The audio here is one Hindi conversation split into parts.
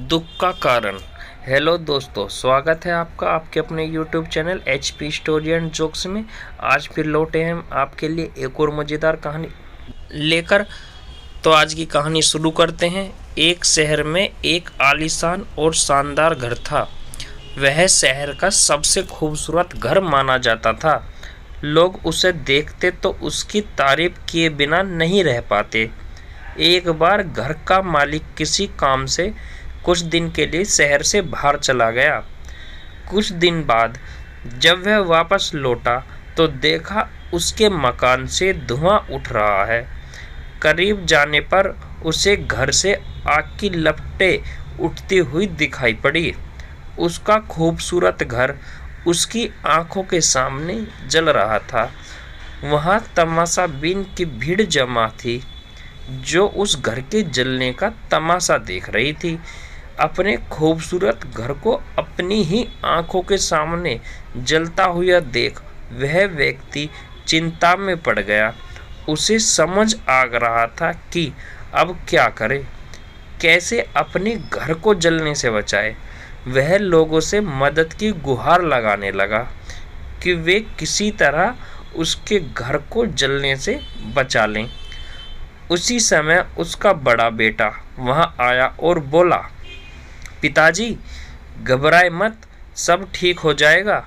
दुख का कारण। हेलो दोस्तों, स्वागत है आपका आपके अपने YouTube channel HP story and jokes में। आज फिर लौटे हैं हम आपके लिए एक और मज़ेदार कहानी लेकर। तो आज की कहानी शुरू करते हैं। एक शहर में एक आलीशान और शानदार घर था। वह शहर का सबसे खूबसूरत घर माना जाता था। लोग उसे देखते तो उसकी तारीफ किए बिना नहीं रह पाते। एक बार घर का मालिक किसी काम से कुछ दिन के लिए शहर से बाहर चला गया। कुछ दिन बाद जब वह वापस लौटा तो देखा उसके मकान से धुआं उठ रहा है। करीब जाने पर उसे घर से आग की लपटें उठती हुई दिखाई पड़ी। उसका खूबसूरत घर उसकी आंखों के सामने जल रहा था। वहाँ तमाशाबीन की भीड़ जमा थी जो उस घर के जलने का तमाशा देख रही थी। अपने खूबसूरत घर को अपनी ही आंखों के सामने जलता हुआ देख वह व्यक्ति चिंता में पड़ गया। उसे समझ आ रहा था कि अब क्या करे, कैसे अपने घर को जलने से बचाए। वह लोगों से मदद की गुहार लगाने लगा कि वे किसी तरह उसके घर को जलने से बचा लें। उसी समय उसका बड़ा बेटा वहां आया और बोला, पिताजी घबराए मत, सब ठीक हो जाएगा।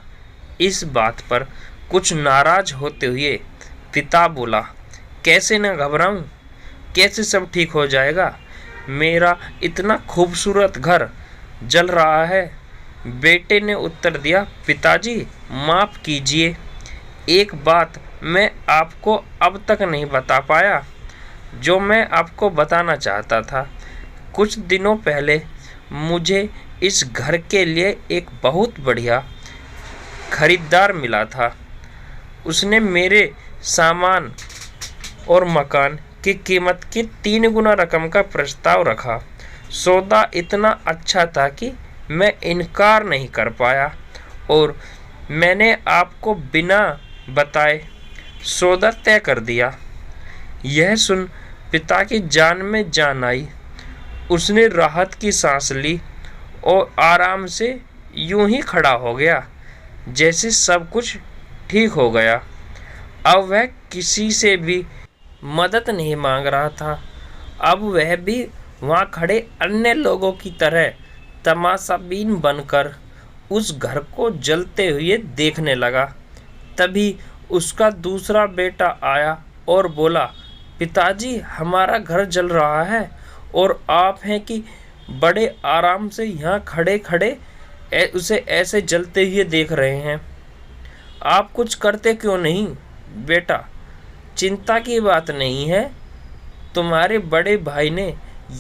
इस बात पर कुछ नाराज होते हुए पिता बोला, कैसे न घबराऊं, कैसे सब ठीक हो जाएगा, मेरा इतना खूबसूरत घर जल रहा है। बेटे ने उत्तर दिया, पिताजी माफ़ कीजिए, एक बात मैं आपको अब तक नहीं बता पाया जो मैं आपको बताना चाहता था। कुछ दिनों पहले मुझे इस घर के लिए एक बहुत बढ़िया खरीदार मिला था। उसने मेरे सामान और मकान की कीमत की 3 गुना रकम का प्रस्ताव रखा। सौदा इतना अच्छा था कि मैं इनकार नहीं कर पाया और मैंने आपको बिना बताए सौदा तय कर दिया। यह सुन पिता की जान में जान आई। उसने राहत की सांस ली और आराम से यूं ही खड़ा हो गया जैसे सब कुछ ठीक हो गया। अब वह किसी से भी मदद नहीं मांग रहा था। अब वह भी वहां खड़े अन्य लोगों की तरह तमाशाबीन बनकर उस घर को जलते हुए देखने लगा। तभी उसका दूसरा बेटा आया और बोला, पिताजी हमारा घर जल रहा है और आप हैं कि बड़े आराम से यहाँ खड़े खड़े उसे ऐसे जलते हुए देख रहे हैं। आप कुछ करते क्यों नहीं? बेटा, चिंता की बात नहीं है, तुम्हारे बड़े भाई ने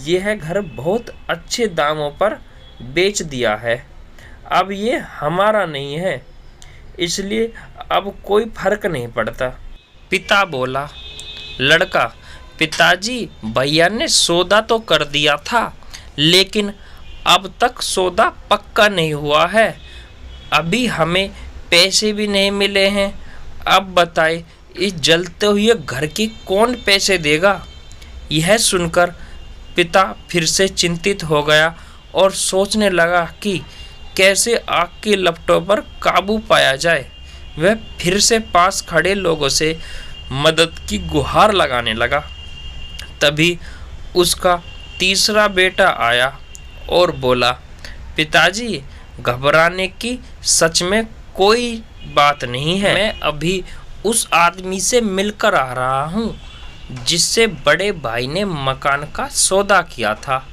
यह घर बहुत अच्छे दामों पर बेच दिया है। अब ये हमारा नहीं है, इसलिए अब कोई फर्क नहीं पड़ता। पिता बोला, लड़का, पिताजी भैया ने सौदा तो कर दिया था, लेकिन अब तक सौदा पक्का नहीं हुआ है। अभी हमें पैसे भी नहीं मिले हैं। अब बताए इस जलते हुए घर की कौन पैसे देगा? यह सुनकर पिता फिर से चिंतित हो गया और सोचने लगा कि कैसे आग की लपटों पर काबू पाया जाए। वह फिर से पास खड़े लोगों से मदद की गुहार लगाने लगा। तभी उसका तीसरा बेटा आया और बोला, पिताजी घबराने की सच में कोई बात नहीं है। मैं अभी उस आदमी से मिलकर आ रहा हूँ जिससे बड़े भाई ने मकान का सौदा किया था।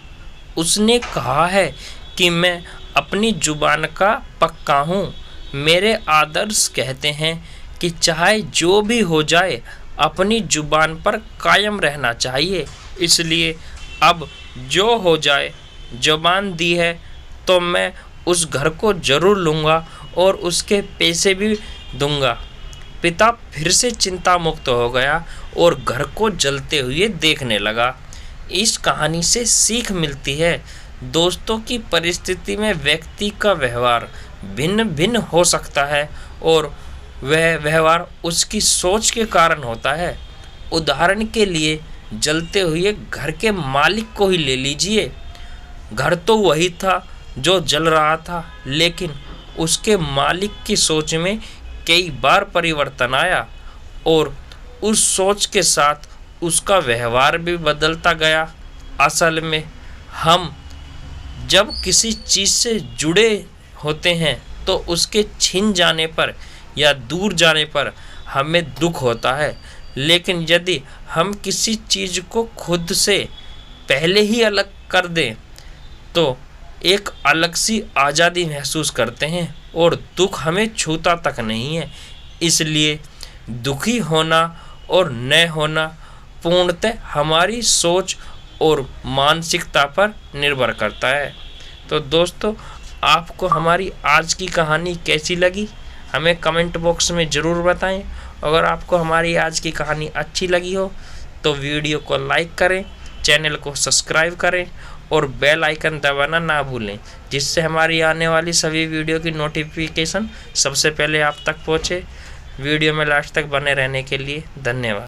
उसने कहा है कि मैं अपनी जुबान का पक्का हूँ। मेरे आदर्श कहते हैं कि चाहे जो भी हो जाए अपनी जुबान पर कायम रहना चाहिए। इसलिए अब जो हो जाए, जुबान दी है तो मैं उस घर को ज़रूर लूँगा और उसके पैसे भी दूँगा। पिता फिर से चिंता मुक्त हो गया और घर को जलते हुए देखने लगा। इस कहानी से सीख मिलती है दोस्तों की परिस्थिति में व्यक्ति का व्यवहार भिन्न भिन्न हो सकता है और वह व्यवहार उसकी सोच के कारण होता है। उदाहरण के लिए जलते हुए घर के मालिक को ही ले लीजिए। घर तो वही था जो जल रहा था, लेकिन उसके मालिक की सोच में कई बार परिवर्तन आया और उस सोच के साथ उसका व्यवहार भी बदलता गया। असल में हम जब किसी चीज़ से जुड़े होते हैं तो उसके छिन जाने पर या दूर जाने पर हमें दुख होता है, लेकिन यदि हम किसी चीज़ को खुद से पहले ही अलग कर दें तो एक अलग सी आज़ादी महसूस करते हैं और दुख हमें छूता तक नहीं है। इसलिए दुखी होना और न होना पूर्णतः हमारी सोच और मानसिकता पर निर्भर करता है। तो दोस्तों, आपको हमारी आज की कहानी कैसी लगी हमें कमेंट बॉक्स में ज़रूर बताएं। अगर आपको हमारी आज की कहानी अच्छी लगी हो तो वीडियो को लाइक करें, चैनल को सब्सक्राइब करें और बेल आइकन दबाना ना भूलें, जिससे हमारी आने वाली सभी वीडियो की नोटिफिकेशन सबसे पहले आप तक पहुँचे। वीडियो में लास्ट तक बने रहने के लिए धन्यवाद।